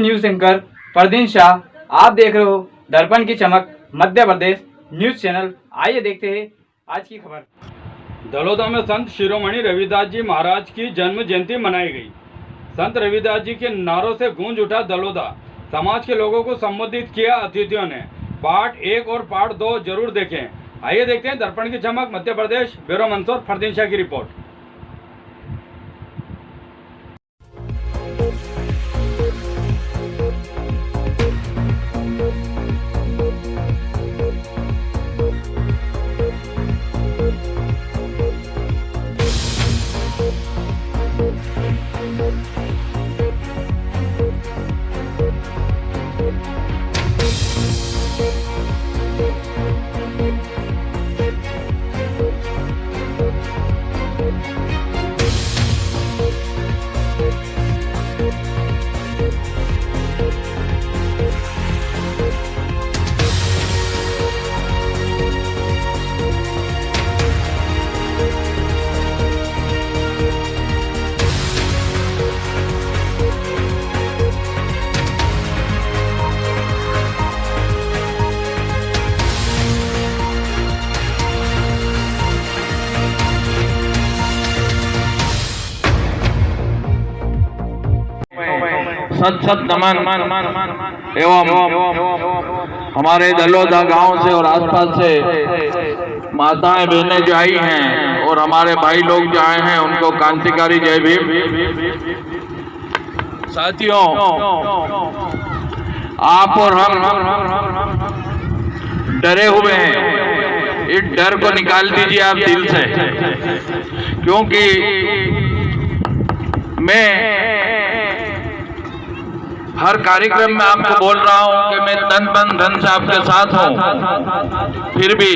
News anchor Fardeen Shah, आप देख रहे हो दर्पण की चमक मध्य प्रदेश न्यूज चैनल। आइए देखते हैं आज की खबर। दलोदा में संत शिरोमणि रविदास जी महाराज की जन्म जयंती मनाई गई। संत रविदास जी के नारों से गूंज उठा दलोदा। समाज के लोगों को संबोधित किया अतिथियों ने। पार्ट 1 और पार्ट 2 जरूर देखें। आइए देखते हैं दर्पण की चमक मध्य प्रदेश ब्यूरो मंसूर फरदीन शाह की रिपोर्ट। सत नमन एवं हमारे दलोदा गांव से और आसपास से माताएं बहनें जो आई हैं और हमारे भाई लोग जो आए हैं उनको क्रांतिकारी जय भीम। साथियों, आप और हम डरे हुए हैं। इस डर को निकाल दीजिए आप दिल से, क्योंकि मैं हर कार्यक्रम में आपको बोल रहा हूं कि मैं तन मन धन से आपके साथ हूं। फिर भी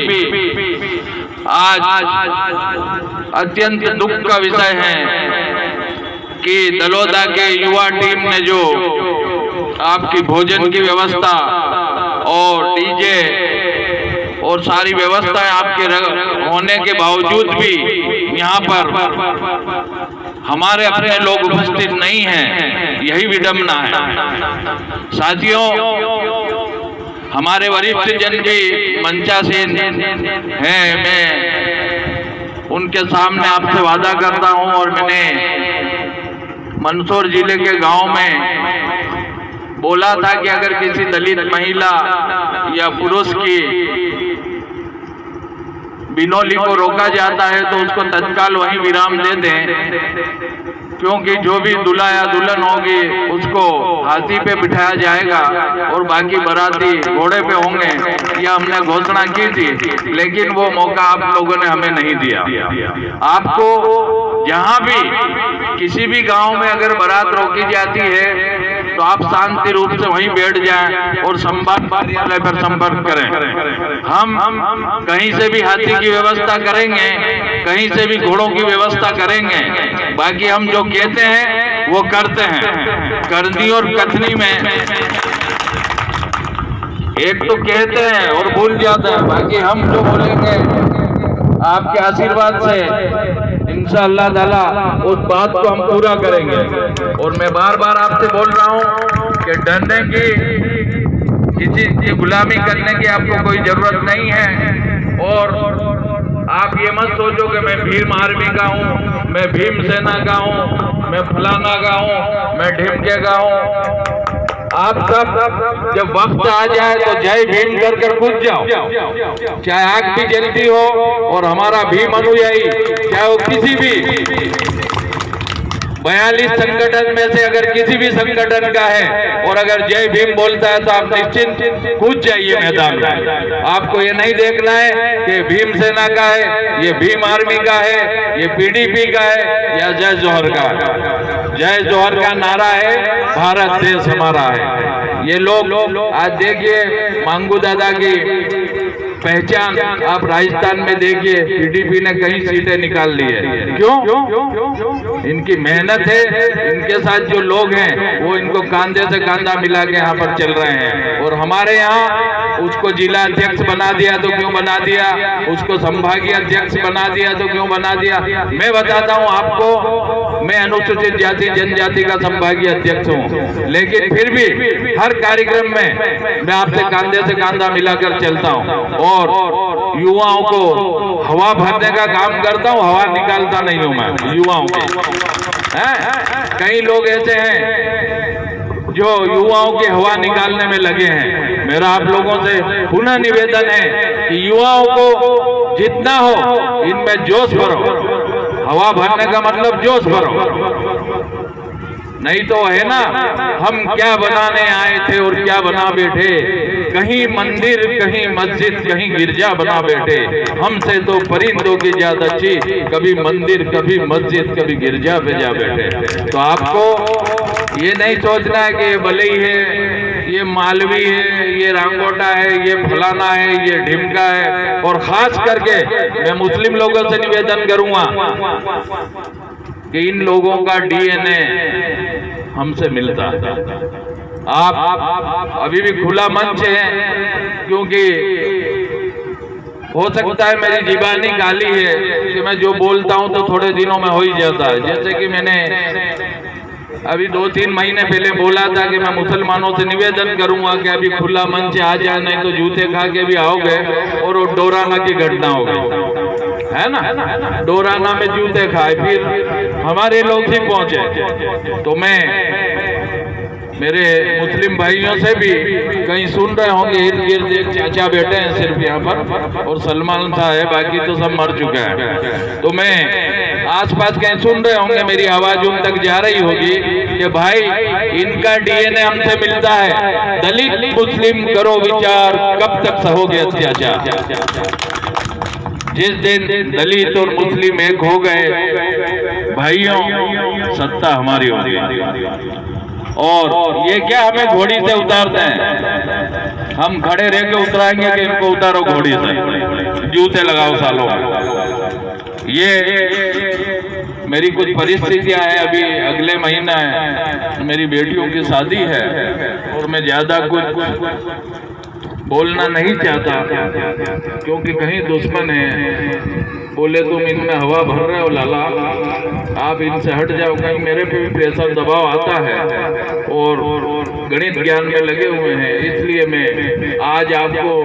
आज अत्यंत दुख का विषय है कि दलोदा के युवा टीम ने जो आपकी भोजन की व्यवस्था और डीजे और सारी व्यवस्थाएं आपके होने के बावजूद भी यहाँ पर हमारे अपने लोग उपस्थित नहीं हैं, यही विडंबना है। साथियों, हमारे वरिष्ठ जन जी मंचासीन हैं, मैं उनके सामने आपसे वादा करता हूं और मैंने मंदसौर जिले के गांव में बोला था कि अगर किसी दलित महिला या पुरुष की बिनौली को रोका जाता है तो उसको तत्काल वहीं विराम दे दें, क्योंकि जो भी दूल्हा या दुल्हन होगी उसको हाथी पे बिठाया जाएगा और बाकी बाराती घोड़े पे होंगे। यह हमने घोषणा की थी, लेकिन वो मौका आप लोगों ने हमें नहीं दिया। आपको जहां भी किसी भी गांव में अगर बारात रोकी जाती है तो आप शांति रूप से वहीं बैठ जाएं और संभाग कार्यालय पर संपर्क करें। हम कहीं से भी हाथी की व्यवस्था करेंगे, कहीं से भी घोड़ों की व्यवस्था करेंगे। बाकी हम जो कहते हैं वो करते हैं। करनी और कथनी में एक तो कहते हैं और भूल जाते हैं, बाकी हम जो बोलेंगे आपके आशीर्वाद से इंशाअल्लाह ताला उस बात को हम पूरा करेंगे। और मैं बार बार आपसे बोल रहा हूं कि डरने की, किसी की गुलामी करने की आपको कोई जरूरत नहीं है। और आप ये मत सोचो कि मैं भीम आर्मी का हूँ, मैं भीम सेना का हूँ, मैं फलाना का हूँ, मैं ढिमके का हूँ। आप सब जब वक्त आ जाए तो जय भीम कर कूद जाओ, चाहे आग भी जलती हो। और हमारा भीम अनुयायी चाहे वो किसी भी 42 संगठन में से अगर किसी भी संगठन का है और अगर जय भीम बोलता है तो आप निश्चिंत कूद जाइए मैदान में। आपको ये नहीं देखना है कि भीम सेना का है, ये भीम आर्मी का है, ये पीडीपी का है या जय जोहर का है। जय जोहर का नारा है, भारत देश हमारा है। ये लोग आज देखिए मांगू दादा की पहचान आप राजस्थान में देखिए, पीडीपी ने कई सीटें निकाल ली है। क्यों? इनकी मेहनत है। इनके साथ जो लोग हैं वो इनको कांधे से कांधा मिला के यहाँ पर चल रहे हैं। और हमारे यहाँ उसको जिला अध्यक्ष बना दिया तो क्यों बना दिया, उसको संभागीय अध्यक्ष बना दिया तो क्यों बना दिया। मैं बताता हूँ आपको, मैं अनुसूचित जाति जनजाति का संभागीय अध्यक्ष हूँ, लेकिन फिर भी हर कार्यक्रम में मैं आपसे कंधे से कंधा मिलाकर चलता हूँ और युवाओं को हवा भरने का काम करता हूँ, हवा निकालता नहीं हूँ मैं युवाओं की। कई लोग ऐसे हैं जो युवाओं की हवा निकालने में लगे हैं। मेरा आप लोगों से पुनः निवेदन है कि युवाओं को जितना हो इनमें जोश भरो। हवा भरने का मतलब जोश भरो, नहीं तो है ना हम क्या बनाने आए थे और क्या बना बैठे, कहीं मंदिर कहीं मस्जिद कहीं गिरजा बना बैठे, हमसे तो परिंदों की जात अच्छी, कभी मंदिर कभी मस्जिद कभी गिरजा पे जा बैठे। तो आपको ये नहीं सोचना है कि ये बलई है, ये मालवी है, ये रांगोटा है, ये फलाना है, ये ढिमका है। और खास करके मैं मुस्लिम लोगों से निवेदन करूंगा कि इन लोगों का डीएनए हमसे मिलता है। आप अभी भी खुला मंच है, क्योंकि हो सकता है मेरी जीबानी गाली है कि मैं जो बोलता हूं तो थोड़े दिनों में हो ही जाता है। जैसे कि मैंने अभी 2-3 महीने पहले बोला था कि मैं मुसलमानों से निवेदन करूंगा कि अभी खुला मंच आ जाए, नहीं तो जूते खा के भी आओगे। और वो डोराना की घटना हो गई है ना, डोराना में जूते खाए फिर हमारे लोग ही पहुंचे। तो मैं मेरे मुस्लिम भाइयों से भी कहीं सुन रहे होंगे, इर्द गिर्द एक चाचा बैठे हैं सिर्फ यहाँ पर और सलमान शाह है, बाकी तो सब मर चुके हैं। तो मैं आसपास कहीं सुन रहे होंगे, मेरी आवाज उन तक जा रही होगी कि भाई इनका डीएनए हमसे मिलता है, दलित मुस्लिम करो विचार, कब तक सहोगे अत्याचार। जिस दिन दलित और मुस्लिम एक हो गए भाइयों, सत्ता हमारी होगी। और ये क्या हमें घोड़ी से उतारते हैं, हम खड़े रह के उतराएंगे कि इनको उतारो घोड़ी से, जूते लगाओ सालों। ये मेरी कुछ परिस्थितियां हैं, अभी अगले महीना है मेरी बेटियों की शादी है और मैं ज्यादा कुछ बोलना नहीं चाहता, क्योंकि कहीं दुश्मन है बोले तुम इनमें हवा भर रहे हो लाला, आप इनसे हट जाओ, कहीं मेरे पे भी प्रेशर दबाव आता है और गणित ज्ञान में लगे हुए हैं। इसलिए मैं आज आपको,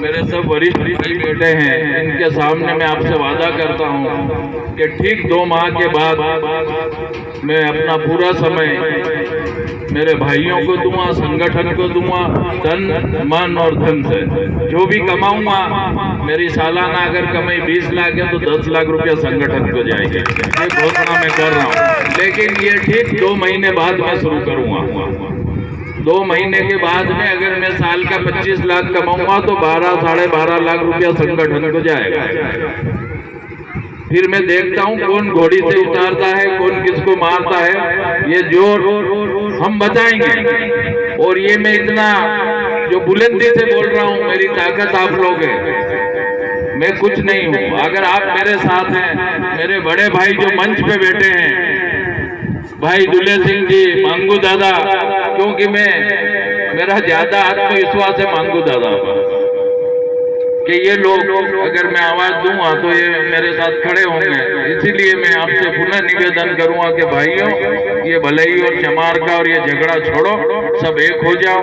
मेरे सब वरिष्ठ बैठे हैं, इनके सामने मैं आपसे वादा करता हूं कि ठीक 2 माह के बाद मैं अपना पूरा समय मेरे भाइयों को दूंगा, संगठन को दूंगा, तन मन और धन से। जो भी कमाऊंगा, मेरी सालाना अगर कमाई 20 लाख है तो 10 लाख रुपया संगठन को जाएंगे। ये घोषणा मैं कर रहा हूँ, लेकिन ये ठीक 2 महीने बाद मैं शुरू करूंगा। 2 महीने के बाद में अगर मैं साल का 25 लाख कमाऊंगा तो 12-12.5 लाख रुपया संगठन को जाएगा। फिर मैं देखता हूँ कौन घोड़ी से उतारता है, कौन किसको मारता है, ये जोर हम बताएंगे। और ये मैं इतना जो बुलंदी से बोल रहा हूँ, मेरी ताकत आप लोग हैं, मैं कुछ नहीं हूँ। अगर आप मेरे साथ हैं, मेरे बड़े भाई जो मंच पे बैठे हैं, भाई दुल्ले सिंह जी, मांगू दादा, क्योंकि मेरा ज्यादा आत्मविश्वास है मांगू दादा कि ये लोग अगर मैं आवाज दूंगा तो ये मेरे साथ खड़े होंगे। इसीलिए मैं आपसे पुनः निवेदन करूंगा कि भाइयों, ये भलाई और चमार का और ये झगड़ा छोड़ो, सब एक हो जाओ।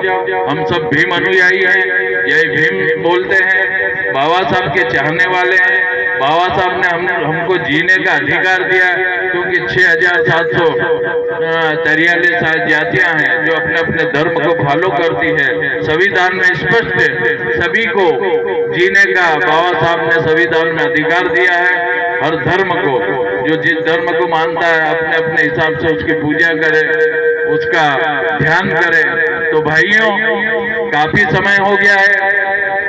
हम सब भीम अनुयायी हैं, यही भीम बोलते हैं, बाबा साहब के चाहने वाले हैं। बाबा साहब ने हमको जीने का अधिकार दिया, क्योंकि 6,743 जातियां हैं जो अपने अपने धर्म को फॉलो करती है। संविधान में स्पष्ट है सभी को जीने का बाबा साहब ने संविधान में अधिकार दिया है। हर धर्म को, जो जिस धर्म को मानता है, अपने अपने हिसाब से उसकी पूजा करे, उसका ध्यान करे। तो भाइयों, काफी समय हो गया है,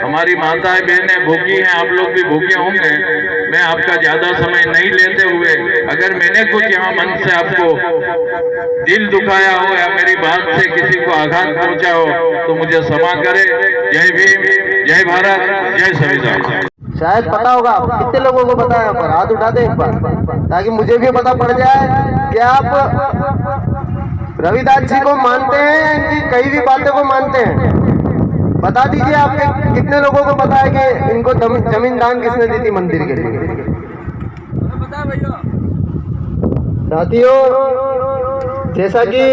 हमारी माताएं बहनें भूखी हैं, आप लोग भी भूखे होंगे। मैं आपका ज्यादा समय नहीं लेते हुए, अगर मैंने कुछ यहाँ मन से आपको दिल दुखाया हो या मेरी बात से किसी को आघात पहुंचा हो तो मुझे क्षमा करे। जय भीम, जय भारत, जय संविधान। शायद पता होगा, कितने लोगों को पता है? यहाँ पर हाथ उठा दे एक बार, ताकि मुझे भी पता पड़ जाए कि आप रविदास जी को मानते हैं, इनकी कई भी बातों को मानते हैं। बता दीजिए आपके कितने लोगों को पता है कि इनको जमीन दान किसने दी थी मंदिर के लिए? साथियों, जैसा कि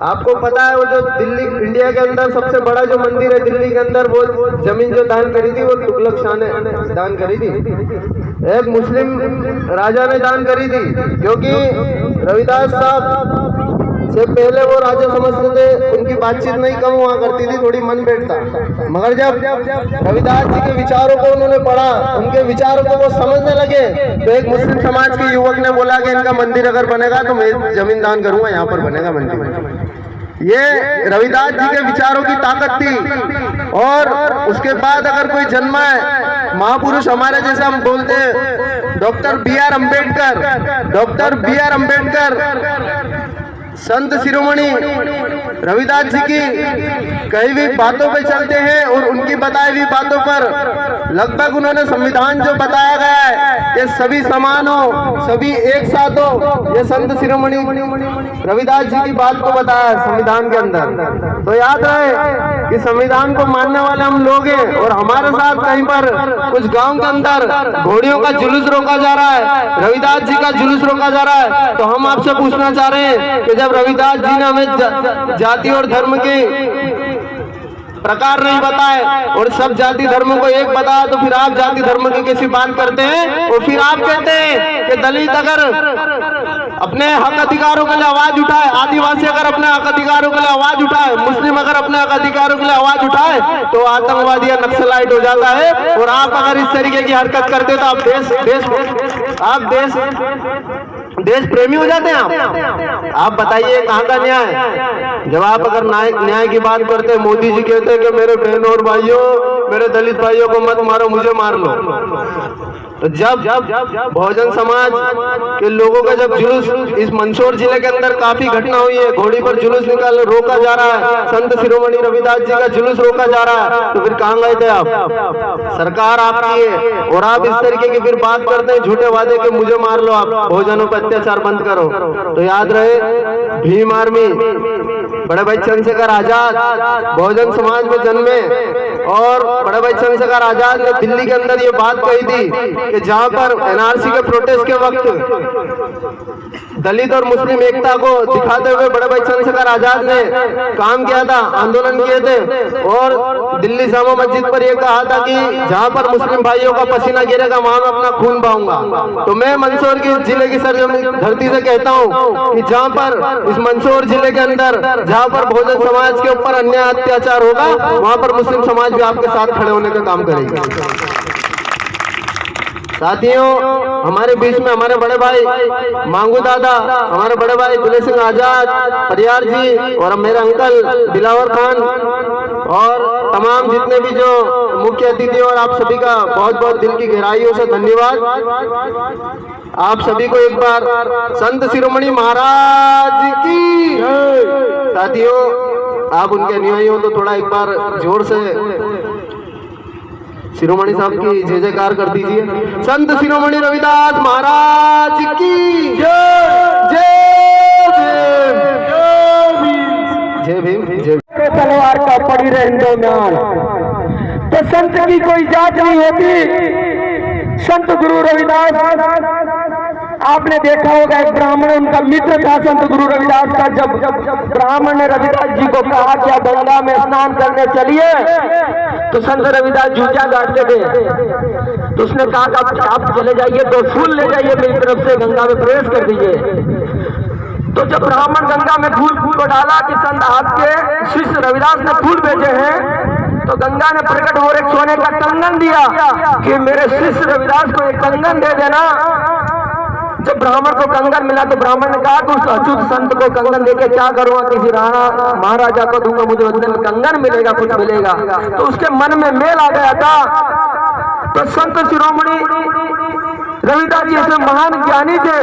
आपको पता है, वो जो दिल्ली इंडिया के अंदर सबसे बड़ा जो मंदिर है दिल्ली के अंदर, वो जमीन जो दान करी थी वो तुगलक शाह ने दान करी थी। एक मुस्लिम राजा ने दान करी थी, क्योंकि रविदास साहब से पहले वो राजा समझते थे, उनकी बातचीत नहीं कम हुआ करती थी, थोड़ी मन बैठता। मगर जब रविदास जी के विचारों को उन्होंने पढ़ा, उनके विचारों को वो समझने लगे, तो एक मुस्लिम समाज के युवक ने बोला कि इनका मंदिर अगर बनेगा तो मैं जमीन दान करूंगा, यहाँ पर बनेगा मंदिर। ये रविदास जी के विचारों की ताकत थी। और उसके बाद अगर कोई जन्मा है महापुरुष हमारे जैसे, हम बोलते हैं डॉक्टर B.R. अम्बेडकर, संत शिरोमणि रविदास जी की कई भी बातों पे चलते हैं और उनकी बताई हुई बातों पर लगभग उन्होंने संविधान जो बताया गया है कि सभी समान हो, सभी एक साथ हो, ये संत शिरोमणि रविदास जी की बात को बताया संविधान के अंदर। तो याद रहे कि संविधान को मानने वाले हम लोग हैं, और हमारे साथ कहीं पर कुछ गांव के अंदर घोड़ियों का जुलूस रोका जा रहा है, रविदास जी का जुलूस रोका जा रहा है। तो हम आपसे पूछना चाह रहे हैं कि जब रविदास जी ने हमें जाति और धर्म के प्रकार नहीं बताए और सब जाति धर्मों को एक बताया, तो फिर आप जाति धर्म की कैसी बात करते हैं? और फिर आप कहते हैं कि दलित अगर अपने हक अधिकारों के लिए आवाज उठाए, आदिवासी अगर अपने हक अधिकारों के लिए आवाज उठाए, मुस्लिम अगर अपने हक अधिकारों के लिए आवाज उठाए तो आतंकवादी या नक्सलाइट हो जाता है। और आप अगर इस तरीके की हरकत करते हो तो आप देश प्रेमी हो जाते हैं। आप बताइए कहाँ का न्याय? जब आप अगर न्याय की बात करते हैं, मोदी जी कहते हैं कि मेरे बहनों और भाइयों, मेरे दलित भाइयों को मत मारो, मुझे मार लो। तो जब बहुजन समाज के लोगों का जब जुलूस, इस मंदसौर जिले के अंदर काफी घटना हुई है, घोड़ी पर जुलूस निकाल रोका जा रहा है, संत शिरोमणि रविदास जी का जुलूस रोका जा रहा है, तो फिर कहाँ गए थे आप? सरकार आपकी है और आप इस तरीके की फिर बात करते हैं, झूठे वादे के मुझे मार लो, आप बहुजनों पर अत्याचार बंद करो। तो याद रहे, भीम आर्मी, बड़े भाई चंद्रशेखर आजाद बहुजन समाज में जन्मे, और बड़े भाई चंद्रशेखर आजाद ने दिल्ली के अंदर ये बात कही थी कि जहां पर एनआरसी के प्रोटेस्ट के वक्त दलित और मुस्लिम एकता को दिखाते हुए बड़े भाई चंद्रशेखर आजाद ने काम किया था, आंदोलन किए थे, और दिल्ली जामा मस्जिद पर यह कहा था कि जहां पर मुस्लिम भाइयों का पसीना गिरेगा वहां मैं अपना खून बहाऊंगा। तो मैं मंदसौर की जिले की धरती से कहता हूं कि जहां पर इस मंदसौर जिले के अंदर जहां पर बहुजन समाज के ऊपर अन्याय अत्याचार होगा, वहां पर मुस्लिम समाज भी आपके साथ खड़े होने का काम करेगी। साथियों, हमारे बीच में हमारे बड़े भाई मांगू दादा, हमारे बड़े भाई दुले सिंह आजाद परियार जी, और मेरे अंकल दिलावर खान, और तमाम जितने भी जो मुख्य अतिथि, और आप सभी का बहुत बहुत दिल की गहराइयों से धन्यवाद। आप सभी को एक बार संत शिरोमणि महाराज की। साथियों, आप उनके अनुयायी हो तो थोड़ा एक बार जोर से शिरोमणि साहब की जय जयकार कर दीजिए। संत शिरोमणि रविदास महाराज की जय। जय भीम। जय तलवार का पड़ी रहे हिंदुस्तान, तो संत की कोई जात नहीं होती। संत गुरु रविदास, आपने देखा होगा, एक ब्राह्मण उनका मित्र था संत गुरु रविदास का। जब ब्राह्मण ने रविदास जी को कहा कि आप गंगा में स्नान करने चलिए, तो संत रविदास जूझा गाड़ते थे। तो उसने कहा कि आप चले जाइए, 2 फूल ले जाइए मेरी तरफ से, गंगा में प्रवेश कर दीजिए। तो जब ब्राह्मण गंगा में फूल को डाला कि संत आपके शिष्य रविदास ने फूल भेजे हैं, तो गंगा ने प्रकट हो एक सोने का कंगन दिया कि मेरे शिष्य रविदास को एक कंगन दे देना। जब ब्राह्मण को कंगन मिला तो ब्राह्मण ने कहा कि उस अच्युत संत को कंगन देके क्या करूंगा, किसी राणा महाराजा को दूंगा, मुझे बदले में कंगन मिलेगा, कुछ मिलेगा। तो उसके मन में मेल आ गया था। तो संत शिरोमणि रविदास जी ऐसे महान ज्ञानी थे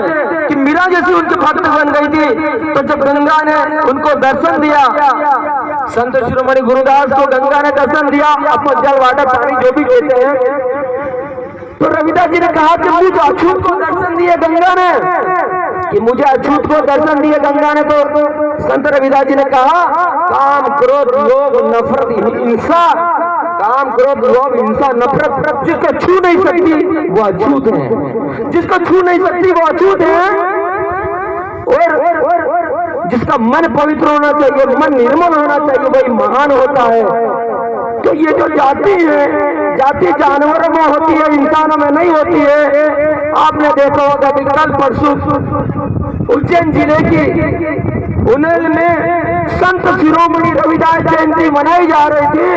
कि मीरा जैसी उनकी भक्त बन गई थी। तो जब गंगा ने उनको दर्शन दिया, संत शिरोमणि गुरुदास को गंगा ने दर्शन दिया, अपना जल वाटर पानी जो भी कहते हैं, तो रविदास जी ने कहा कि मुझे अछूत को दर्शन दिए गंगा ने, कि मुझे अछूत को दर्शन दिए गंगा ने। तो संत रविदास जी ने कहा, काम क्रोध लोभ नफरत हिंसा काम, क्रोध, लोभ, हिंसा, नफरत जिसको छू नहीं सकती वो अछूत है, जिसको छू नहीं सकती वो अछूत है। और जिसका मन पवित्र होना चाहिए, मन निर्मल होना चाहिए, वही महान होता है। तो ये जो जाति है, जाति जानवरों में होती है, इंसानों में नहीं होती है। आपने देखा होगा कि कल परसों उज्जैन जिले की उनेल में संत शिरोमणि रविदास जयंती मनाई जा रही थी,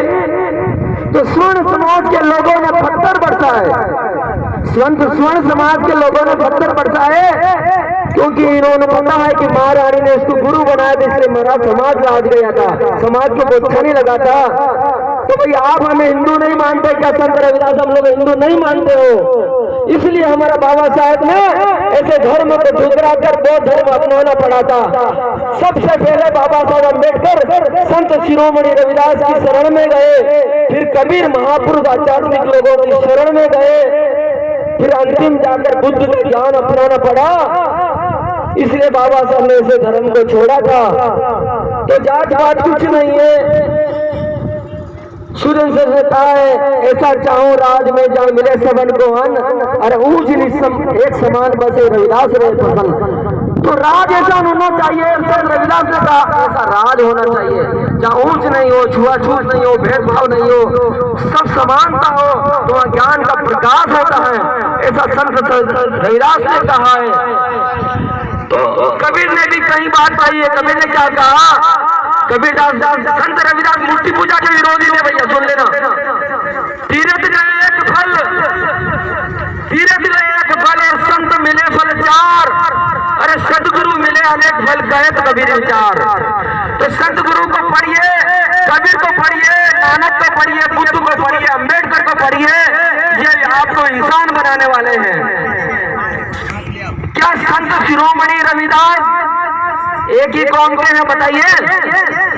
तो स्वर्ण समाज के लोगों ने पत्थर बरसाए, स्वर्ण समाज के लोगों ने पत्थर बरसाए, क्योंकि इन्होंने पता है कि महारानी ने इसको गुरु बनाया था, इसलिए मेरा समाज राज गया था, समाज को बहुत अच्छा नहीं लगा था। तो भाई आप हमें हिंदू नहीं मानते क्या? संत रविदास हम लोग हिंदू नहीं मानते हो, इसलिए हमारा बाबा साहब ने ऐसे धर्म को ठुकरा कर बौद्ध धर्म अपनाना पड़ा था। सबसे पहले बाबा साहब अम्बेडकर संत शिरोमणि रविदास की शरण में गए, फिर कबीर महापुरुष आध्यात्मिक लोगों की शरण में गए, फिर अंतिम जाकर बुद्ध का ज्ञान अपनाना पड़ा। इसलिए बाबा साहब ने ऐसे धर्म को छोड़ा था। तो जात पात कुछ नहीं है, सूर्य से कहा है ऐसा चाहूं राज में जहाँ मिले सबन को अन्न, अरे ऊंच नीच एक समान बसे रविदास रहे पसंद। तो राज ऐसा होना चाहिए, रविदास ने कहा ऐसा राज होना चाहिए जहाँ ऊंच नहीं हो, छुआछूत नहीं हो, भेदभाव नहीं हो, सब समानता हो, तो वहाँ ज्ञान का प्रकाश होता है, ऐसा संत रविदास ने कहा है। तो कबीर ने भी कई बात कही है। कबीर ने क्या कहा? कबीरदास संत रविदास मूर्ति पूजा के विरोधी ने, भैया सुन लेना। तीरथ गए एक फल, तीरथ गए एक फल और संत मिले फल चार, अरे सदगुरु मिले अनेक फल कहे तो कबीर विचार। तो सदगुरु को पढ़िए, कबीर को पढ़िए, नानक को पढ़िए, बुद्ध को पढ़िए, अम्बेडकर को पढ़िए, ये आपको इंसान बनाने वाले हैं। क्या संत शिरोमणि रविदास एक ही कौम के हैं? बताइए।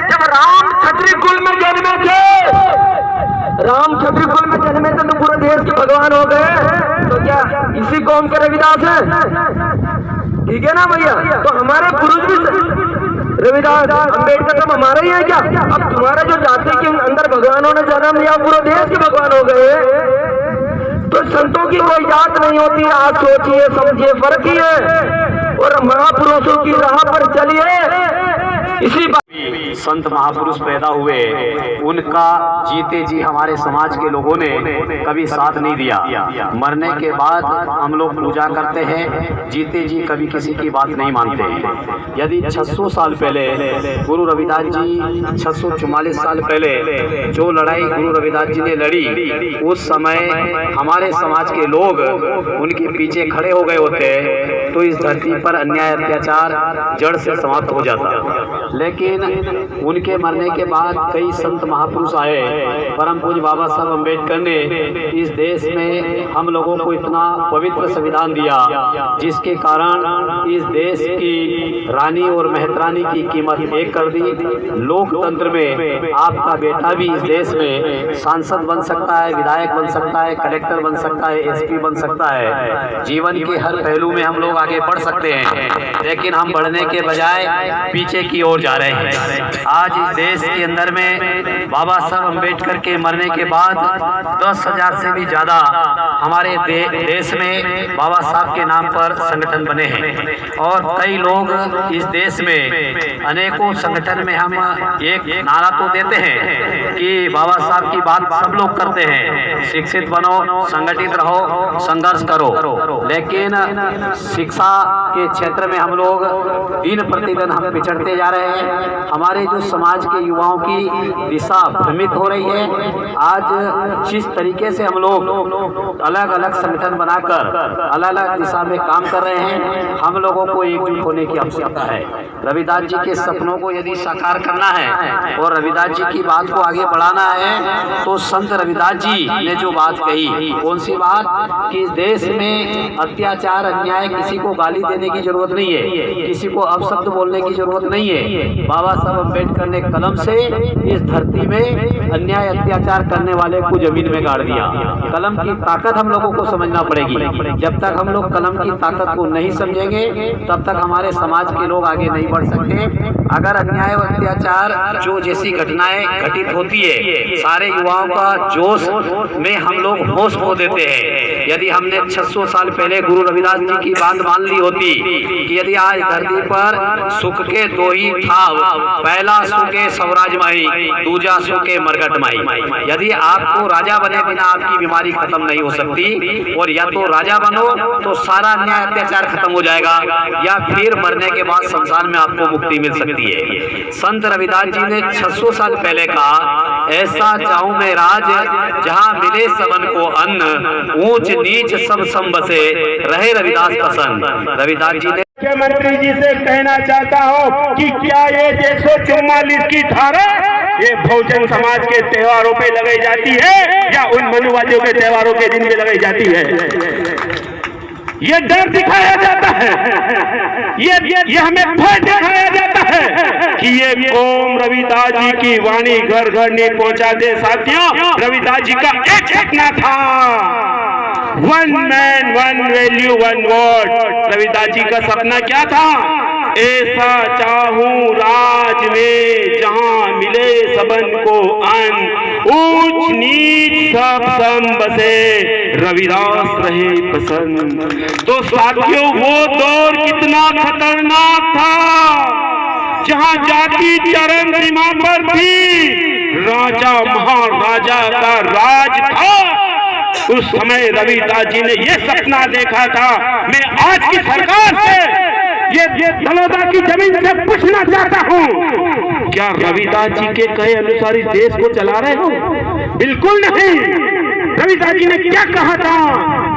जब राम क्षत्रिय कुल में जन्मे थे, राम क्षत्रिय कुल में जन्मे थे तो पूरे देश के भगवान हो गए, तो क्या इसी कौम के रविदास है? ठीक है ना भैया? तो हमारे पुरुष भी रविदास, अम्बेडकर सब हमारे ही है क्या? अब तुम्हारे जो जाति के अंदर भगवानों ने जन्म लिया, पूरे देश के भगवान हो गए। तो संतों की कोई जात नहीं होती है, आप सोचिए समझिए, फर्क ही है। और महापुरुषों की राह पर चलिए। इसी संत महापुरुष पैदा हुए, उनका जीते जी हमारे समाज के लोगों ने कभी साथ नहीं दिया। मरने के बाद हम लोग पूजा करते हैं, जीते जी कभी किसी की बात नहीं मानते हैं। यदि 600 साल पहले गुरु रविदास जी, 644 साल पहले जो लड़ाई गुरु रविदास जी ने लड़ी, उस समय हमारे समाज के लोग उनके पीछे खड़े हो गए होते, तो इस धरती पर अन्याय अत्याचार जड़ से समाप्त हो जाता। लेकिन उनके मरने के बाद कई संत महापुरुष आए। परम पूज्य बाबा साहब अम्बेडकर ने इस देश में हम लोगों को इतना पवित्र संविधान दिया, जिसके कारण इस देश की रानी और महतरानी की कीमत एक कर दी। लोकतंत्र में आपका बेटा भी इस देश में सांसद बन सकता है, विधायक बन सकता है, कलेक्टर बन सकता है, एसपी बन सकता है। जीवन के हर पहलू में हम लोग आगे बढ़ सकते हैं, लेकिन हम बढ़ने के बजाय पीछे की ओर जा रहे हैं। आज इस देश के अंदर में बाबा साहब अम्बेडकर के मरने के बाद 10,000 से भी ज्यादा हमारे देश में बाबा साहब के नाम पर संगठन बने हैं। और कई लोग इस देश में अनेकों संगठन में हम एक नारा तो देते हैं कि बाबा साहब की बात सब लोग करते हैं, शिक्षित बनो, संगठित रहो, संघर्ष करो। लेकिन शिक्षा के क्षेत्र में हम लोग दिन प्रतिदिन हम पिछड़ते जा रहे हैं। हमारे जो समाज के युवाओं की दिशा भ्रमित हो रही है। आज जिस तरीके से हम लोग अलग अलग संगठन बनाकर अलग अलग दिशा में काम कर रहे हैं, हम लोगों को एकजुट होने की आवश्यकता है। रविदास जी के सपनों को यदि साकार करना है और रविदास जी की बात को आगे बढ़ाना है, तो संत रविदास जी ने जो बात कही, कौन सी बात? कि इस देश में अत्याचार, अन्याय, किसी को गाली देने की जरूरत नहीं है, किसी को अपशब्द बोलने की जरूरत नहीं है। बाबा बाबा साहब अम्बेडकर ने कलम से इस धरती में अन्याय अत्याचार करने वाले को जमीन में गाड़ दिया। कलम की ताकत हम लोगों को समझना पड़ेगी। जब तक हम लोग कलम की ताकत को नहीं समझेंगे तब तक हमारे समाज के लोग आगे नहीं बढ़ सकते। अगर अन्याय और अत्याचार जो जैसी घटनाएं घटित होती है, सारे युवाओं का जोश में हम लोग होश खो देते हैं। यदि हमने 600 साल पहले गुरु रविदास जी की बात मान ली होती कि यदि आज धरती पर सुख के दो ही ठाव, पहला सुखे स्वराज माई, दूजा सुखे मरघट माई। यदि आपको राजा बने बिना आपकी बीमारी खत्म नहीं हो सकती, और या तो राजा बनो तो सारा अन्याय अत्याचार खत्म हो जाएगा, या फिर मरने के बाद संसार में आपको मुक्ति मिल सकती है। संत रविदास जी ने 600 साल पहले कहा, ऐसा चाहूं मैं राज जहां मिले सबन को अन्न, ऊंच नीच सब संबसे, रहे रविदास पसंद। रविदास जी ने मुख्यमंत्री जी से कहना चाहता हूँ कि क्या ये 144 की धारा ये बहुजन समाज के त्योहारों पे लगाई जाती है या उन मनुवादियों के त्योहारों के दिन पे लगाई जाती है? ये डर दिखाया जाता है, ये हमें भय दिखाया जाता है कि ये कौम रविदास जी की वाणी घर घर नहीं पहुंचा दे। साथियों, रविदास जी का एक सपना था, one man one value one word. Ravidas ji का सपना क्या था? ऐसा चाहूं राज में जहां मिले सबन को अन्न, ऊंच नीच सब सम बसे, रविदास रहे पसंद। तो साथियों, वो दौर कितना खतरनाक था जहां जाति चरम सीमा पर थी, राजा महाराजा का राज था। उस समय रविदास जी ने ये सपना देखा था। मैं आज की सरकार से ये दलोदा की जमीन से पूछना चाहता हूँ, क्या रविदास जी के कहे अनुसार इस देश को चला रहे हो? बिल्कुल नहीं। रविदास जी ने क्या कहा था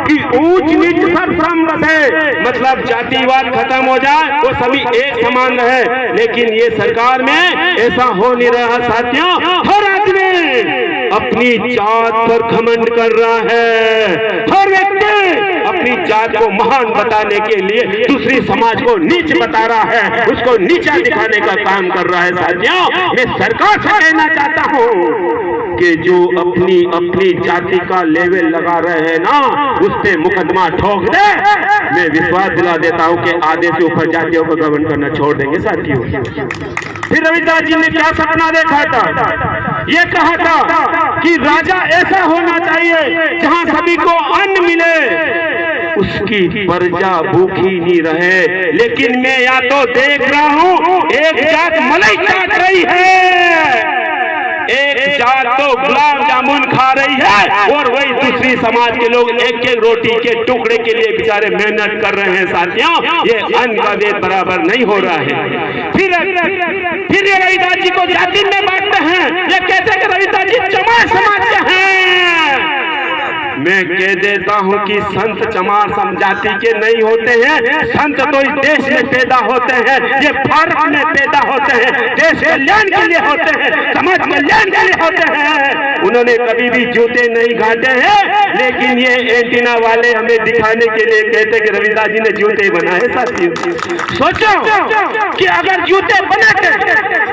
कि ऊंच नीच सब सम बसे, मतलब जातिवाद खत्म हो जाए, वो सभी एक समान रहे। लेकिन ये सरकार में ऐसा हो नहीं रहा। साथियों, हर आदमी अपनी जात पर घमंड कर रहा है। हर व्यक्ति अपनी जात को महान बताने के लिए दूसरी समाज को नीच बता रहा है, उसको नीचा दिखाने का काम कर रहा है। साथियों, मैं सरकार से कहना चाहता हूँ कि जो अपनी जाति का लेवल लगा रहे हैं ना, उस पे मुकदमा ठोक दे। मैं विश्वास दिला देता हूँ कि आधे से ऊपर जातियों को गवर्न करना छोड़ देंगे। साथियों, फिर रविदास जी ने क्या सपना देखा था? ये कहा था कि राजा ऐसा होना चाहिए जहां सभी को अन्न मिले, उसकी प्रजा भूखी नहीं रहे। लेकिन मैं या तो देख रहा हूँ एक जात मलाई चाट रही है, एक जात तो गुलाब जामुन खा रही है, और वही दूसरी समाज के लोग एक एक रोटी के टुकड़े के लिए बेचारे मेहनत कर रहे हैं। साथियों, ये अन्न का वेद बराबर नहीं हो रहा है। फिर ये रविदास जी को जाति में बांटते हैं। ये कहते हैं कि रविदास जी चमार समाज के हैं। मैं कह देता हूं कि संत चमार जाति के नहीं होते हैं। संत तो इस देश में पैदा होते हैं, ये भारत में पैदा होते हैं, देश कल्याण के लिए होते हैं, समाज कल्याण के लिए होते हैं। उन्होंने कभी भी जूते नहीं घाटे हैं, लेकिन ये एंटीना वाले हमें दिखाने के लिए कहते हैं कि रविदास जी ने जूते बनाए। साथियों, सोचो कि अगर जूते बनाते,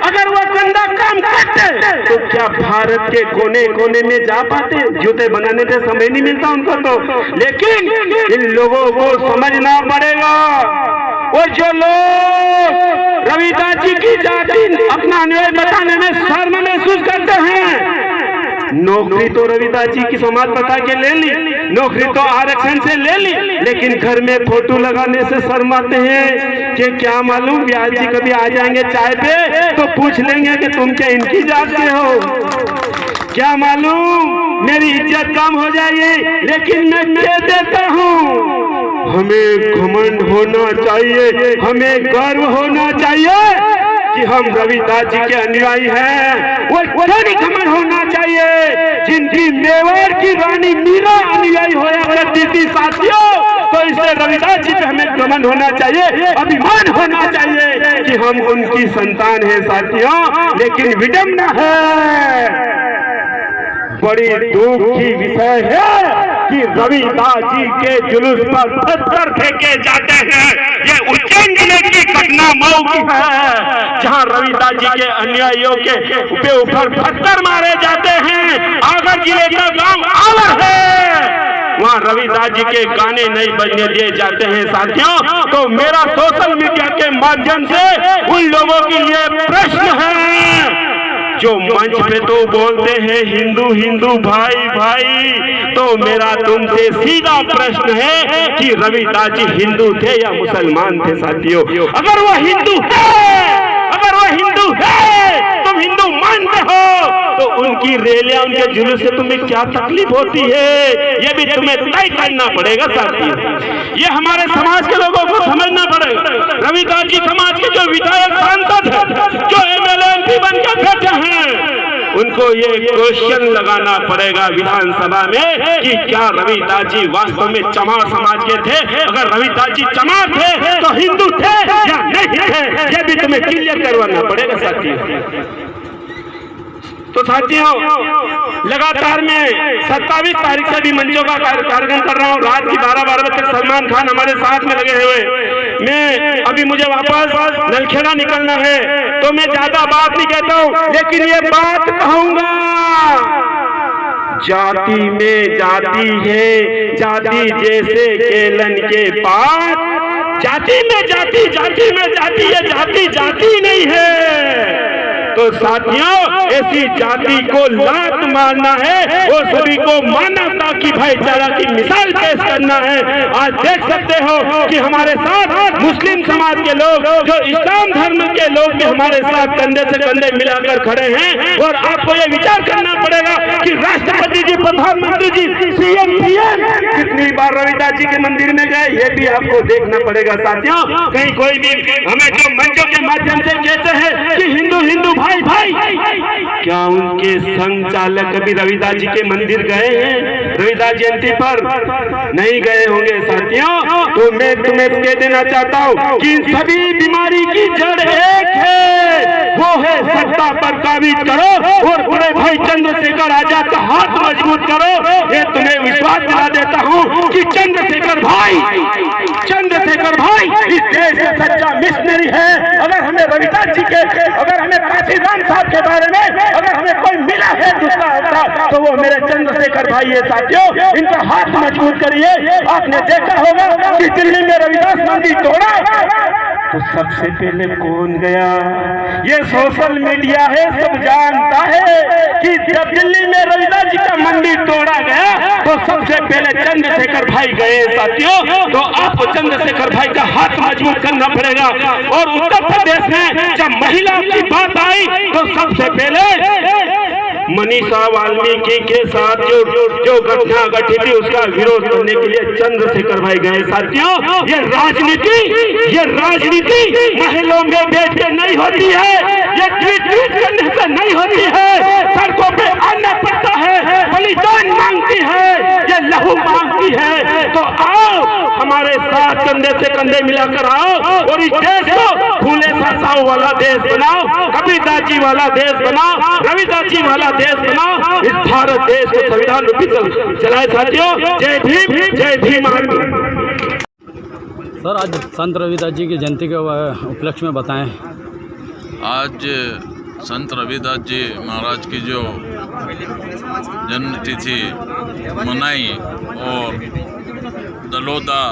अगर वो गंदा काम करते, तो क्या भारत के कोने कोने में जा पाते? जूते बनाने से समय नहीं मिलता उनको तो। लेकिन इन लोगों को समझना पड़ेगा। और जो लोग रविदास जी की जाति अपना अन्याय बताने में शर्म महसूस करते हैं, नौकरी तो रविदास जी की समाज बता के ले ली, नौकरी तो आरक्षण से ले ली, लेकिन घर में फोटो लगाने से शर्माते हैं कि क्या मालूम ब्याज जी कभी आ जाएंगे चाय पे तो पूछ लेंगे कि तुम क्या इनकी जात के हो, क्या मालूम मेरी इज्जत कम हो जाएगी। लेकिन मैं कह देता हूँ, हमें घमंड होना चाहिए, हमें गर्व होना चाहिए कि हम रविदास जी के अनुयायी हैं। वो नहीं घमंड होना चाहिए जिनकी मेवाड़ की रानी मीरा अनुयायी होया करती थी। साथियों, तो इसलिए रविदास जी पे हमें घमंड होना चाहिए, अभिमान होना चाहिए कि हम उनकी संतान हैं। साथियों, लेकिन विडम्बना है, बड़ी दुख की विषय है कि रविदास जी के जुलूस पर पत्थर फेंके जाते हैं। ये उज्जैन जिले की घटना घटना मऊ की है, जहां रविदास जी के अनुयायियों के ऊपर पत्थर मारे जाते हैं। आगर जिले का गांव आवर है, वहाँ रविदास जी के गाने नहीं बजने दिए जाते हैं साथियों। तो मेरा सोशल मीडिया के माध्यम से उन लोगों के लिए प्रश्न है जो मंच पे तो बोलते हैं हिंदू हिंदू भाई भाई, तो मेरा तुमसे सीधा प्रश्न है कि रविदास जी हिंदू थे या मुसलमान थे साथियों? अगर वो हिंदू है, तुम हिंदू मानते हो, तो उनकी रैलियां, उनके जुलूस से तुम्हें क्या तकलीफ होती है, ये भी तुम्हें तय करना पड़ेगा साथियों। ये हमारे समाज के लोगों को समझना पड़ेगा। रविदास जी समाज के जो विधायक सांसद हैं, जो एमएलए एमपी बनकर बैठे हैं, उनको ये क्वेश्चन लगाना पड़ेगा विधानसभा में कि क्या रविदास जी वास्तव में चमार समाज के थे? अगर रविदास जी चमार थे तो हिंदू थे या नहीं थे, ये भी तुम्हें क्लियर करवाना पड़ेगा साथियों। तो साथियों, लगातार मैं 27 तारीख से भी मंचों का कार्यक्रम कर रहा हूँ। रात की 12 बजे तक सलमान खान हमारे साथ में लगे हुए। मैं अभी मुझे वापस नलखेड़ा निकलना है, तो मैं ज्यादा बात नहीं कहता हूँ, लेकिन ये बात कहूंगा, जाति में जाति है, जाति जैसे केलन के पात, जाति में जाति, जाति में जाति, ये जाति जाति नहीं है। तो साथियों, ऐसी जाति को लात मारना है और सभी को मानवता की भाईचारा की मिसाल पेश करना है। आज देख सकते हो कि हमारे साथ मुस्लिम समाज के लोग, जो इस्लाम धर्म के लोग भी हमारे साथ कंधे से कंधे मिलाकर खड़े हैं। और आपको ये विचार करना पड़ेगा कि राष्ट्रपति जी, प्रधानमंत्री जी, सीएम कितनी बार रविदास जी के मंदिर में गए, ये भी आपको देखना पड़ेगा साथियों। कहीं कोई भी हमें जो मंचों के माध्यम से कहते हैं कि हिंदू हिंदू भाई भाई, क्या उनके संघ चालक कभी रविदास जी के मंदिर गए हैं? रविदास जयंती पर नहीं गए होंगे साथियों। तो मैं तुम्हें कह देना चाहता हूँ कि सभी बीमारी की जड़ एक है, वो है सत्ता पर काबिज करो और बड़े भाई चंद्रशेखर आजाद का हाथ मजबूत करो। ये तुम्हें विश्वास दिला देता हूँ कि चंद्रशेखर भाई इस देश का सच्चा मिशनरी है। अगर हमें रविदास जी के, अगर हमें काशीराम साहब के बारे में अगर हमें कोई मिला है दूसरा अवतार, तो वो मेरे चंद्रशेखर भाई है साथियों। इनका हाथ मजबूत करिए। आपने देखा होगा कि दिल्ली में रविदास मंदिर तोड़ा, तो सबसे पहले कौन गया? ये सोशल मीडिया है, सब जानता है कि जब दिल्ली में रविदास जी का मंदिर तोड़ा गया तो सबसे पहले चंद्रशेखर भाई गए साथियों। तो आपको चंद्रशेखर भाई का हाथ मजबूत करना पड़ेगा। और उत्तर प्रदेश में जब महिलाओं की बात आई तो सबसे पहले मनीषा वाल्मीकि के साथ जो घटना घटी थी उसका विरोध करने के लिए चंद्रशेखर भाई गए साथियों। ये राजनीति महलों में बैठ के नहीं होती है, ये ट्वीट करने से नहीं होती है। सड़कों पे आना पड़ता है, बलिदान मांगती है, ये लहू मांगती है। तो आओ हमारे साथ कंधे से कंधे मिलाकर आओ और इस देश को फूले सासाओं वाला देश बनाओ, कबीरदास जी वाला देश बनाओ, रविदास जी वाला देश बनाओ। इस भारत देश को संविधान रूपी चलाए साथियों। जय भीम, जय भीम। सर, आज संत रविदास जी की जयंती के उपलक्ष्य में बताएं। आज संत रविदास जी महाराज की जो जन्म तिथि मनाई और दलोदा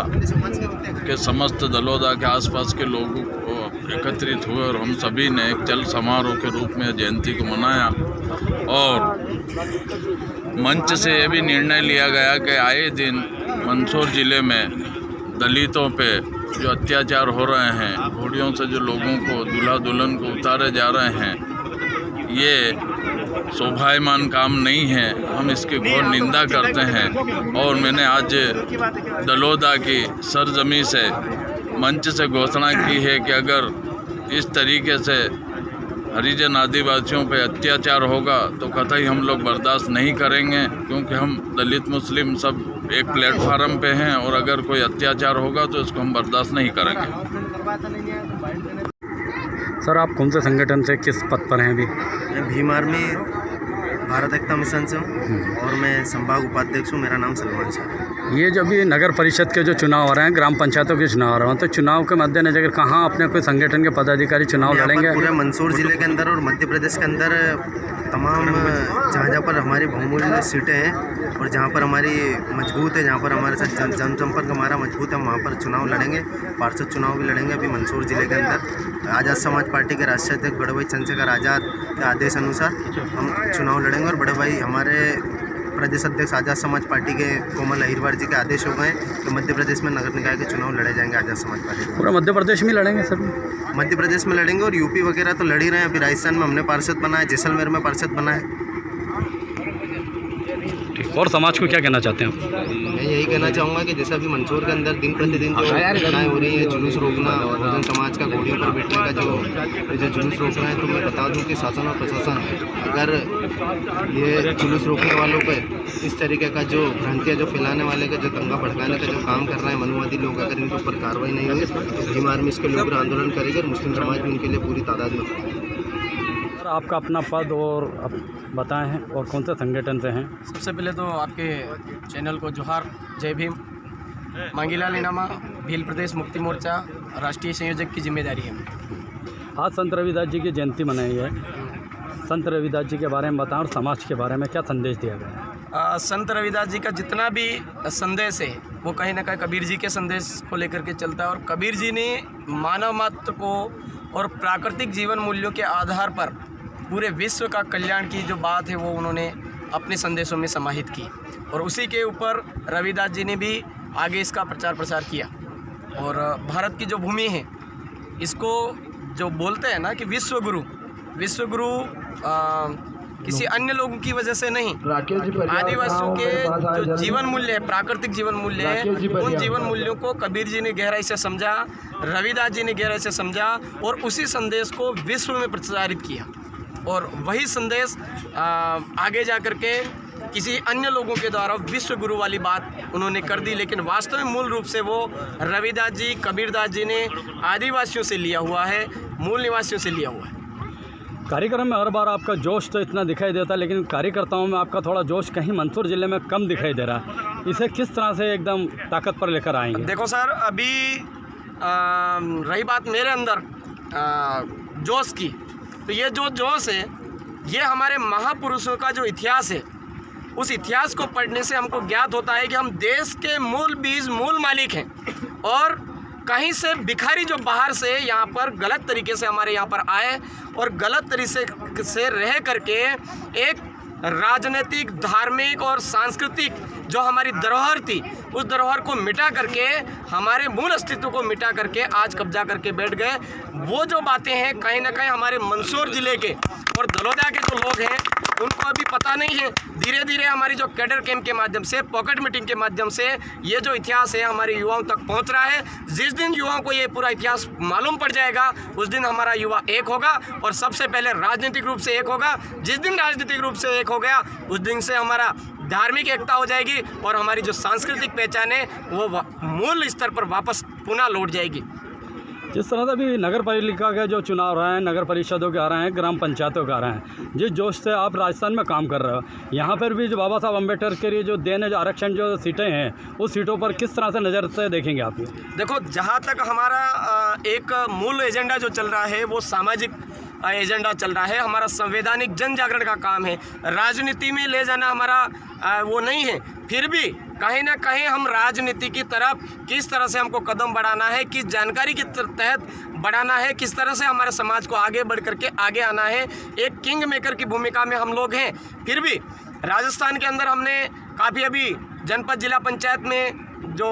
के समस्त दलोदा के आसपास के लोगों को एकत्रित हुए और हम सभी ने एक चल समारोह के रूप में जयंती को मनाया। और मंच से ये भी निर्णय लिया गया कि आए दिन मंदसौर ज़िले में दलितों पे जो अत्याचार हो रहे हैं, घोड़ियों से जो लोगों को दूल्हा दुल्हन को उतारे जा रहे हैं, ये शोभायमान काम नहीं है। हम इसकी घोर निंदा करते हैं। और मैंने आज दलोदा की सरजमी से मंच से घोषणा की है कि अगर इस तरीके से हरिजन आदिवासियों पे अत्याचार होगा तो कतई हम लोग बर्दाश्त नहीं करेंगे, क्योंकि हम दलित मुस्लिम सब एक प्लेटफार्म पे हैं और अगर कोई अत्याचार होगा तो इसको हम बर्दाश्त नहीं करेंगे। सर, आप कौन से संगठन से किस पद पर हैं अभी? भीम आर्मी भारत एकता मिशन से हूँ और मैं संभाग उपाध्यक्ष हूँ। मेरा नाम सलमान शाह है। ये जो भी नगर परिषद के जो चुनाव आ रहे हैं, ग्राम पंचायतों के चुनाव आ रहे हैं, तो चुनाव के मद्देनजर कहाँ अपने कोई संगठन के पदाधिकारी चुनाव यहाँ पर लड़ेंगे? पूरे मंदसौर जिले के अंदर और मध्य प्रदेश के अंदर तमाम जहाँ पर हमारी बहुमूल्य सीटें हैं और जहाँ पर हमारी मजबूत है, जहाँ पर हमारे साथ जनसंपर्क हमारा मजबूत है, वहाँ पर चुनाव लड़ेंगे। पार्षद चुनाव भी लड़ेंगे अभी मंदसौर जिले के अंदर। आज़ाद समाज पार्टी के राष्ट्रीय अध्यक्ष बड़े भाई चंद्रशेखर आज़ाद के आदेश अनुसार हम चुनाव लड़ेंगे और बड़े भाई हमारे प्रदेश अध्यक्ष आज़ाद समाज पार्टी के कोमल अहिरवार जी के आदेश हो गए कि मध्य प्रदेश में नगर निकाय के चुनाव लड़े जाएंगे आज़ाद समाज पार्टी। पूरा मध्य प्रदेश में लड़ेंगे सभी? मध्य प्रदेश में लड़ेंगे और यूपी वगैरह तो लड़ ही रहे हैं। अभी राजस्थान में हमने पार्षद बना है, जैसलमेर में पार्षद बना है। ठीक, और समाज को क्या कहना चाहते हैं आप? मैं यही कहना चाहूँगा कि जैसा भी मंदसौर के अंदर दिन प्रतिदिन जो घटनाएं हो रही है, जुलूस रोकना और बहुजन समाज का घोड़ियों पर बैठने का जो जुलूस रोक रहे हैं, तो मैं बता दूं कि शासन और प्रशासन अगर ये जुलूस रोकने वालों पर इस तरीके का जो भ्रांतियाँ जो फैलाने वाले का जो दंगा भड़काने का जो काम कर रहे हैं मनुवादी लोग, अगर इनके ऊपर कार्रवाई नहीं हुई तो भीम आर्मी इसके लिए पूरा आंदोलन करेगी और मुस्लिम समाज भी इनके लिए पूरी तादाद में होगी। आपका अपना पद और बताएं हैं और कौन से संगठन से हैं? सबसे पहले तो आपके चैनल को जोहार, जय भीम। मांगीलाल इनामा, भील प्रदेश मुक्ति मोर्चा राष्ट्रीय संयोजक की जिम्मेदारी है। आज संत रविदास जी की जयंती मनाई है, संत रविदास जी के बारे में बताएं और समाज के बारे में क्या संदेश दिया गया है? संत रविदास जी का जितना भी संदेश है वो कहीं ना कहीं कबीर जी के संदेश को लेकर के चलता है और कबीर जी ने मानव मात्र को और प्राकृतिक जीवन मूल्यों के आधार पर पूरे विश्व का कल्याण की जो बात है वो उन्होंने अपने संदेशों में समाहित की और उसी के ऊपर रविदास जी ने भी आगे इसका प्रचार प्रसार किया। और भारत की जो भूमि है इसको जो बोलते हैं ना कि विश्व गुरु किसी अन्य लोगों की वजह से नहीं, आदिवासियों के जो जीवन मूल्य है, प्राकृतिक जीवन मूल्य है, उन जीवन मूल्यों को कबीर जी ने गहराई से समझा, रविदास जी ने गहराई से समझा और उसी संदेश को विश्व में प्रचारित किया। और वही संदेश आगे जा कर के किसी अन्य लोगों के द्वारा विश्व गुरु वाली बात उन्होंने कर दी, लेकिन वास्तव में मूल रूप से वो रविदास जी, कबीरदास जी ने आदिवासियों से लिया हुआ है, मूल निवासियों से लिया हुआ है। कार्यक्रम में हर बार आपका जोश तो इतना दिखाई देता है, लेकिन कार्यकर्ताओं में आपका थोड़ा जोश कहीं मंदसौर जिले में कम दिखाई दे रहा है। इसे किस तरह से एकदम ताकत पर लेकर आएंगे? देखो सर, अभी रही बात मेरे अंदर जोश की, तो ये जो जोश है ये हमारे महापुरुषों का जो इतिहास है उस इतिहास को पढ़ने से हमको ज्ञात होता है कि हम देश के मूल बीज, मूल मालिक हैं और कहीं से भिखारी जो बाहर से यहाँ पर गलत तरीके से हमारे यहाँ पर आए और गलत तरीके से रह करके एक राजनीतिक, धार्मिक और सांस्कृतिक जो हमारी धरोहर थी उस धरोहर को मिटा करके, हमारे मूल अस्तित्व को मिटा करके आज कब्जा करके बैठ गए। वो जो बातें हैं कहीं ना कहीं हमारे मंदसौर ज़िले के और दलोदा के जो लोग हैं उनको अभी पता नहीं है। धीरे धीरे हमारी जो कैडर कैंप के माध्यम से, पॉकेट मीटिंग के माध्यम से ये जो इतिहास है हमारे युवाओं तक पहुंच रहा है। जिस दिन युवाओं को ये पूरा इतिहास मालूम पड़ जाएगा उस दिन हमारा युवा एक होगा और सबसे पहले राजनीतिक रूप से एक होगा। जिस दिन राजनीतिक रूप से एक हो गया उस दिन से हमारा धार्मिक एकता हो जाएगी और हमारी जो सांस्कृतिक पहचान है वो मूल स्तर पर वापस पुनः लौट जाएगी। जिस तरह से अभी नगर पालिका के जो चुनाव रहे हैं, नगर परिषदों के आ रहे हैं, ग्राम पंचायतों के आ रहे हैं, जिस जोश से आप राजस्थान में काम कर रहे हो, यहाँ पर भी जो बाबा साहब अम्बेडकर के लिए जो देने जो आरक्षण जो सीटें हैं उस सीटों पर किस तरह से नज़र से देखेंगे आप? देखो, जहाँ तक हमारा एक मूल एजेंडा जो चल रहा है वो सामाजिक एजेंडा चल रहा है, हमारा संवैधानिक जन जागरण का काम है। राजनीति में ले जाना हमारा वो नहीं है, फिर भी कहीं ना कहीं हम राजनीति की तरफ किस तरह से हमको कदम बढ़ाना है, किस जानकारी के तहत बढ़ाना है, किस तरह से हमारे समाज को आगे बढ़ करके आगे आना है, एक किंग मेकर की भूमिका में हम लोग हैं। फिर भी राजस्थान के अंदर हमने काफ़ी अभी जनपद जिला पंचायत में जो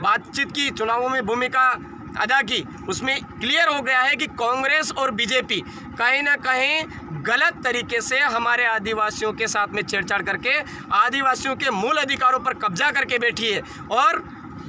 बातचीत की, चुनावों में भूमिका अदा की, उसमें क्लियर हो गया है कि कांग्रेस और बीजेपी कहीं ना कहीं गलत तरीके से हमारे आदिवासियों के साथ में छेड़छाड़ करके आदिवासियों के मूल अधिकारों पर कब्जा करके बैठी है और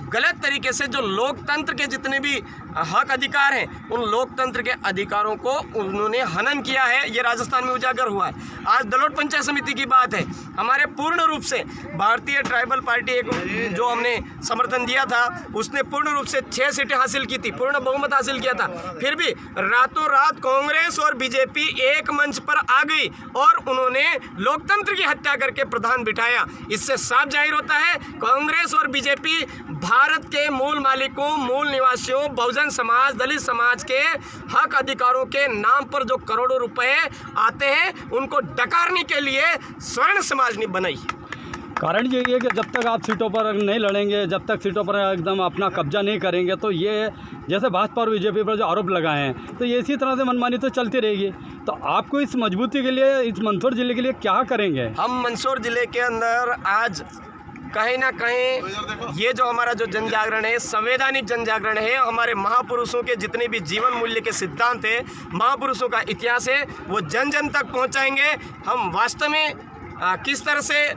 गलत तरीके से जो लोकतंत्र के जितने भी हक अधिकार हैं, उन लोकतंत्र के अधिकारों को उन्होंने हनन किया है। ये राजस्थान में उजागर हुआ है। आज दलोद पंचायत समिति की बात है, हमारे पूर्ण रूप से भारतीय ट्राइबल पार्टी जो हमने समर्थन दिया था, उसने पूर्ण रूप से 6 सीटें हासिल की थी, पूर्ण बहुमत हासिल किया था। फिर भी रातों रात कांग्रेस और बीजेपी एक मंच पर आ गई और उन्होंने लोकतंत्र की हत्या करके प्रधान बिठाया। इससे साफ जाहिर होता है कांग्रेस और बीजेपी भारत के मूल मालिकों, मूल निवासियों, बहुजन समाज, दलित समाज के हक अधिकारों के नाम पर जो करोड़ों रुपए आते हैं उनको डकारने के लिए स्वर्ण समाज ने बनाई। कारण यही है कि जब तक आप सीटों पर नहीं लड़ेंगे, जब तक सीटों पर एकदम अपना कब्जा नहीं करेंगे, तो ये जैसे भाजपा और बीजेपी पर जो आरोप लगाए हैं, तो ये इसी तरह से मनमानी तो चलती रहेगी। तो आपको इस मजबूती के लिए, इस मंदसौर जिले के लिए क्या करेंगे? हम मंदसौर जिले के अंदर आज कहीं ना कहीं ये जो हमारा जो जन जागरण है, संवैधानिक जन जागरण है, हमारे महापुरुषों के जितने भी जीवन मूल्य के सिद्धांत है, महापुरुषों का इतिहास है, वो जन जन तक पहुंचाएंगे। हम वास्तव में किस तरह से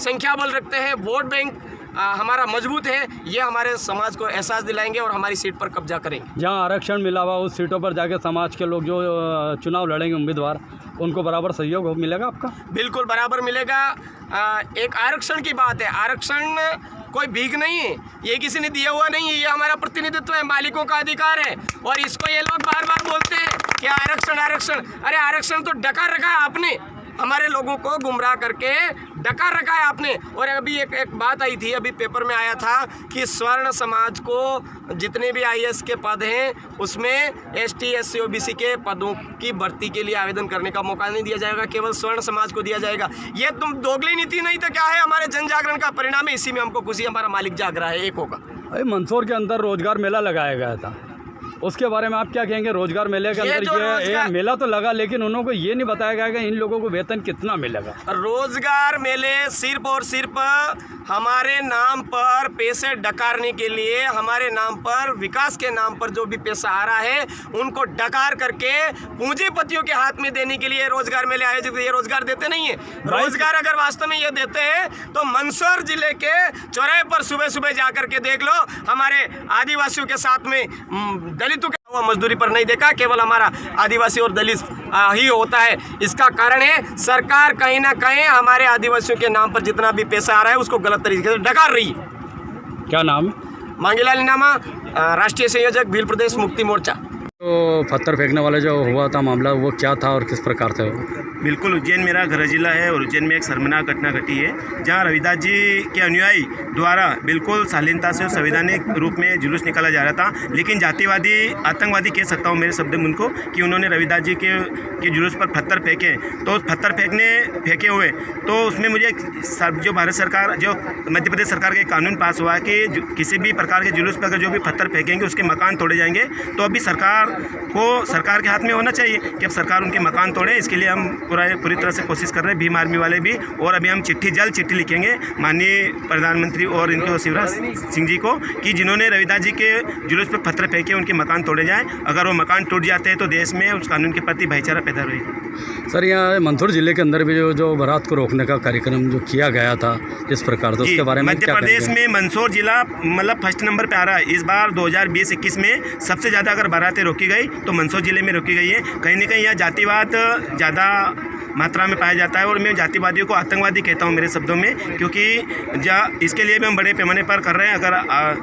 संख्या बल रखते हैं, वोट बैंक हमारा मजबूत है, ये हमारे समाज को एहसास दिलाएंगे और हमारी सीट पर कब्जा करेंगे। जहाँ आरक्षण मिला हुआ उस सीटों पर जाके समाज के लोग जो चुनाव लड़ेंगे उम्मीदवार, उनको बराबर सहयोग मिलेगा आपका? बिल्कुल बराबर मिलेगा। एक आरक्षण की बात है, आरक्षण कोई भीख नहीं है, ये किसी ने दिया हुआ नहीं है, ये हमारा प्रतिनिधित्व है, मालिकों का अधिकार है। और इसको ये लोग बार बार बोलते हैं कि आरक्षण आरक्षण, अरे आरक्षण तो डकार रखा है आपने, हमारे लोगों को गुमराह करके डकार रखा है आपने। और अभी एक बात आई थी, अभी पेपर में आया था कि स्वर्ण समाज को जितने भी IAS के पद हैं उसमें ST SC OBC के पदों की भर्ती के लिए आवेदन करने का मौका नहीं दिया जाएगा, केवल स्वर्ण समाज को दिया जाएगा। ये तुम दोगली नीति नहीं तो क्या है? हमारे जन जागरण का परिणाम है, इसी में हमको खुशी, हमारा मालिक जाग रहा है, एक होगा। मंदसौर के अंदर रोजगार मेला लगाया गया था, उसके बारे में आप क्या कहेंगे? रोजगार मेले के अंदर ये मेला तो लगा, लेकिन उन्होंने को ये नहीं बताया गया कि इन लोगों को वेतन कितना मिलेगा। रोजगार मेले सिर्फ और सिर्फ हमारे नाम पर पैसे डकारने के लिए, हमारे नाम पर, विकास के नाम पर जो भी पैसा आ रहा है उनको डकार करके पूंजीपतियों के हाथ में देने के लिए रोजगार मेले आयोजित, ये रोजगार देते नहीं है। रोजगार अगर वास्तव में ये देते हैं तो मंदसौर जिले के चौराहे पर सुबह सुबह जाकर के देख लो, हमारे आदिवासियों के साथ में दलितों का मजदूरी पर नहीं देखा, केवल हमारा आदिवासी और दलित ही होता है। इसका कारण है सरकार कहीं ना कहीं हमारे आदिवासियों के नाम पर जितना भी पैसा आ रहा है उसको गलत तरीके से डकार रही है। क्या नाम है? मांगीलाल इनामा, राष्ट्रीय संयोजक भील प्रदेश मुक्ति मोर्चा। तो पत्थर फेंकने वाला जो हुआ था मामला, वो क्या था और किस प्रकार से? बिल्कुल, उज्जैन मेरा घर जिला है और उज्जैन में एक शर्मनाक घटना घटी है जहां रविदास जी के अनुयायी द्वारा बिल्कुल शालीनता से संवैधानिक रूप में जुलूस निकाला जा रहा था, लेकिन जातिवादी, आतंकवादी कह सकता हूं मेरे शब्द में उनको, कि उन्होंने रविदास जी के जुलूस पर पत्थर फेंके। तो पत्थर फेंके हुए तो उसमें मुझे जो भारत सरकार, जो मध्य प्रदेश सरकार का कानून पास हुआ है कि किसी भी प्रकार के जुलूस पर अगर जो भी पत्थर फेंकेंगे उसके मकान तोड़े जाएंगे। तो अभी सरकार के हाथ में होना चाहिए कि अब सरकार उनके मकान तोड़े। इसके लिए हम पूरी तरह से कोशिश कर रहे हैं, भीम आर्मी वाले भी, और अभी हम जल्द चिट्ठी लिखेंगे माननीय प्रधानमंत्री और इनको शिवराज सिंह जी को कि जिन्होंने रविदास जी के जुलूस पर पत्थर फेंके उनके मकान तोड़े जाएं। अगर वो मकान टूट जाते हैं तो देश में उस कानून के प्रति भाईचारा पैदा रहेगी। सर, यहाँ मंदसौर जिले के अंदर भी जो बारात को रोकने का कार्यक्रम जो किया गया था इस प्रकार, तो उसके बारे में मध्य प्रदेश में मंदसौर जिला मतलब फर्स्ट नंबर पे आ रहा है। इस बार 2020-21 में सबसे ज़्यादा अगर बारातें रोकी गई तो मंदसौर जिले में रोकी गई है। कहीं ना कहीं यहाँ जातिवाद ज़्यादा मात्रा में पाया जाता है और मैं जातिवादियों को आतंकवादी कहता हूँ मेरे शब्दों में, क्योंकि इसके लिए भी हम बड़े पैमाने पर कर रहे हैं। अगर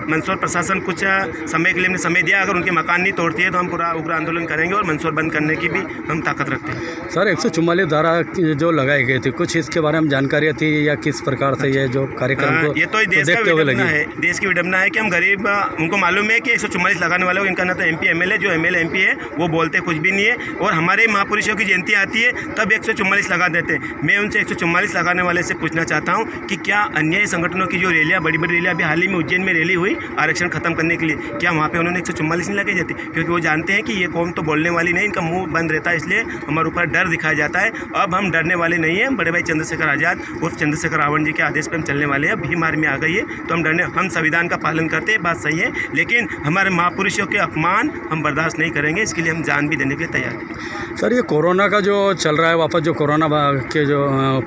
मंदसौर प्रशासन कुछ समय के लिए हमने समय दिया, अगर उनके मकान नहीं तोड़ती है तो हम पूरा उग्र आंदोलन करेंगे और मंदसौर बंद करने की भी हम ताकत रखते हैं। सर, 144 धारा जो लगाई गई थी, कुछ इसके बारे में जानकारी थी या किस प्रकार से ये जो कार्यक्रम को ये तो देश का विडंबना है, देश की विडंबना है कि हम गरीब, उनको मालूम है कि 144 लगाने वाले, इनका ना तो MP MLA, जो MLA MP है वो बोलते कुछ भी नहीं है, और हमारे महापुरुषों की जयंती आती है तब 144 लगा देते हैं। मैं उनसे 144 लगाने वाले से पूछना चाहता हूं कि क्या अन्य संगठनों की जो रैलियां, बड़ी बड़ी रैलियां, अभी हाल ही में उज्जैन में रैली हुई आरक्षण खत्म करने के लिए, क्या वहां पे उन्होंने 144 नहीं लगे जाते? क्योंकि वो जानते हैं कि ये कौम तो बोलने वाली नहीं, इनका मुंह बंद रहता है, इसलिए हमारे ऊपर डर दिखाया जाता है। अब हम डरने वाले नहीं हैं। बड़े भाई चंद्रशेखर आज़ाद उर्फ चंद्रशेखर रावण जी के आदेश पर हम चलने वाले हैं। भीम आर्मी आ गई है तो हम संविधान का पालन करते हैं, बात सही है, लेकिन हमारे महापुरुषों के अपमान हम बर्दाश्त नहीं करेंगे। इसके लिए हम जान भी देने के लिए तैयार हैं। सर, ये कोरोना का जो चल रहा है, वापस जो कोरोना के जो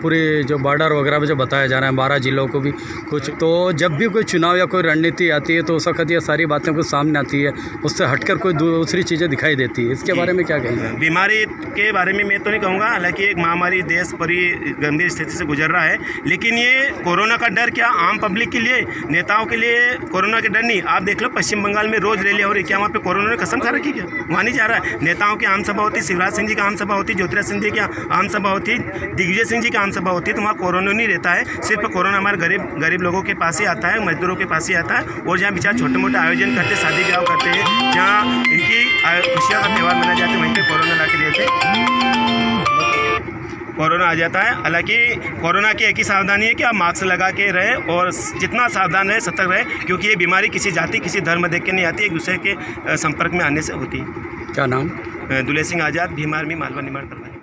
पूरी जो बॉर्डर वगैरह पे जो बताया जा रहा है 12 जिलों को भी कुछ, तो जब भी कोई चुनाव या कोई रणनीति आती है तो उस वक्त ये सारी बातें कुछ सामने आती है, उससे हटकर कोई दूसरी चीज़ें दिखाई देती है। इसके बारे में क्या कहेंगे? बीमारी के बारे में मैं तो नहीं कहूँगा, हालांकि एक महामारी देश पूरी गंभीर स्थिति से गुजर रहा है, लेकिन ये कोरोना का डर क्या आम पब्लिक के लिए, नेताओं के लिए कोरोना के डर नहीं। आप देख लो पश्चिम बंगाल में रोज़ रैली हो रही, क्या वहाँ पे कोरोना ने कसम खा रखी? क्या वहाँ नहीं जा रहा है? नेताओं की आम सभा होती, शिवराज सिंह जी की आम सभा होती, ज्योतिराज सिंधिया की आम सभा होती, दिग्विजय सिंह जी की आम सभा होती, तो वहाँ कोरोना नहीं रहता है। सिर्फ कोरोना हमारे गरीब लोगों के पास ही आता है, मजदूरों के पास ही आता है, और जहाँ बेचारे छोटे मोटे आयोजन करते, शादी ब्याह करते हैं, जहाँ इनकी खुशियाँ का त्यौहार मनाए जाते हैं, वहीं पर कोरोना ला के देते कोरोना आ जाता है। हालांकि कोरोना की एक ही सावधानी है कि आप मास्क लगा के रहे और जितना सावधान रहे, सतर्क रहे, क्योंकि ये बीमारी किसी जाति किसी धर्म देख के नहीं आती, एक दूसरे के संपर्क में आने से होती है। क्या नाम? दुले सिंह आज़ाद, भीम आर्मी, मालवा निर्माण करवाए।